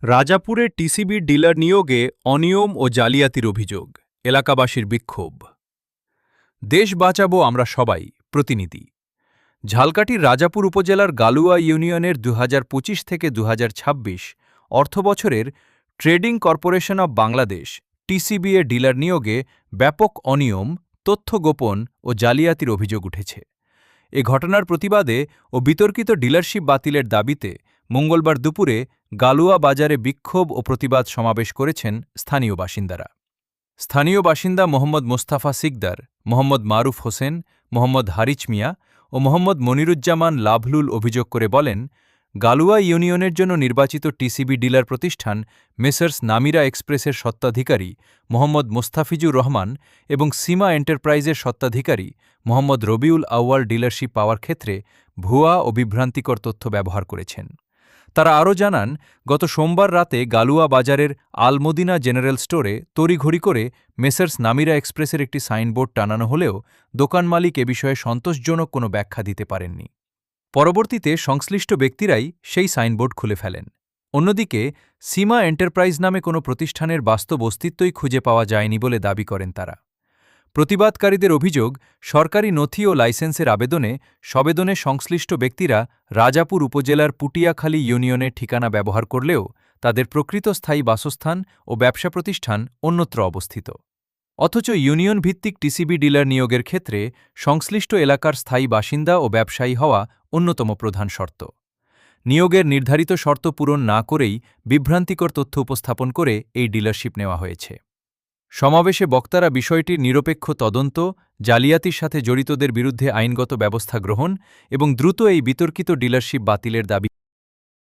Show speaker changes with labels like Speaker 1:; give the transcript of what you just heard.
Speaker 1: রাজাপুরে TCB dealer নিয়োগে অনিয়ম ও জালিয়াতির অভিযোগ, এলাকাবাসীর বিক্ষোভ। দেশ বাঁচাবো আমরা সবাই, প্রতিনিধি। ঝালকাঠির রাজাপুর উপজেলার গালুয়া ইউনিয়নের ২০২৫ থেকে ২০২৬ অর্থবছরের ট্রেডিং কর্পোরেশন অব বাংলাদেশ টিসিবিএ ডিলার নিয়োগে ব্যাপক অনিয়ম, তথ্য গোপন ও জালিয়াতির অভিযোগ উঠেছে। এ ঘটনার প্রতিবাদে ও বিতর্কিত ডিলারশিপ বাতিলের দাবিতে মঙ্গলবার দুপুরে গালুয়া বাজারে বিক্ষোভ ও প্রতিবাদ সমাবেশ করেছেন স্থানীয় বাসিন্দারা। স্থানীয় বাসিন্দা মোহাম্মদ মোস্তাফা সিকদার, মোহাম্মদ মারুফ হোসেন, মোহাম্মদ হারিচ মিয়া ও মোহাম্মদ মনিরুজ্জামান লাভলুল অভিযোগ করে বলেন, গালুয়া ইউনিয়নের জন্য নির্বাচিত টিসিবি ডিলার প্রতিষ্ঠান মেসার্স নামিরা এক্সপ্রেসের স্বত্বাধিকারী মোহাম্মদ মোস্তাফিজুর রহমান এবং সীমা এন্টারপ্রাইজের স্বত্বাধিকারী মোহাম্মদ রবিউল আউয়াল ডিলারশিপ পাওয়ার ক্ষেত্রে ভুয়া ও বিভ্রান্তিকর তথ্য ব্যবহার করেছেন। তারা আরও জানান, গত সোমবার রাতে গালুয়া বাজারের আলমদিনা জেনারেল স্টোরে তড়িঘড়ি করে মেসার্স নামিরা এক্সপ্রেসের একটি সাইনবোর্ড টানানো হলেও দোকান মালিক এ বিষয়ে সন্তোষজনক কোনো ব্যাখ্যা দিতে পারেননি। পরবর্তীতে সংশ্লিষ্ট ব্যক্তিরাই সেই সাইনবোর্ড খুলে ফেলেন। অন্যদিকে সীমা এন্টারপ্রাইজ নামে কোনো প্রতিষ্ঠানের বাস্তব অস্তিত্বই খুঁজে পাওয়া যায়নি বলে দাবি করেন তারা। প্রতিবাদকারীদের অভিযোগ, সরকারি নথি ও লাইসেন্সের সবেদনে সংশ্লিষ্ট ব্যক্তিরা রাজাপুর উপজেলার পুটিয়াখালী ইউনিয়নের ঠিকানা ব্যবহার করলেও তাদের প্রকৃত স্থায়ী বাসস্থান ও ব্যবসা প্রতিষ্ঠান অন্যত্র অবস্থিত। অথচ ইউনিয়ন ভিত্তিক টিসিবি ডিলার নিয়োগের ক্ষেত্রে সংশ্লিষ্ট এলাকার স্থায়ী বাসিন্দা ও ব্যবসায়ী হওয়া অন্যতম প্রধান শর্ত। নিয়োগের নির্ধারিত শর্ত পূরণ না করেই বিভ্রান্তিকর তথ্য উপস্থাপন করে এই ডিলারশিপ নেওয়া হয়েছে। সমাবেশে বক্তারা বিষয়টির নিরপেক্ষ তদন্ত, জালিয়াতির সাথে জড়িতদের বিরুদ্ধে আইনগত ব্যবস্থা গ্রহণ এবং দ্রুত এই বিতর্কিত ডিলারশিপ বাতিলের দাবি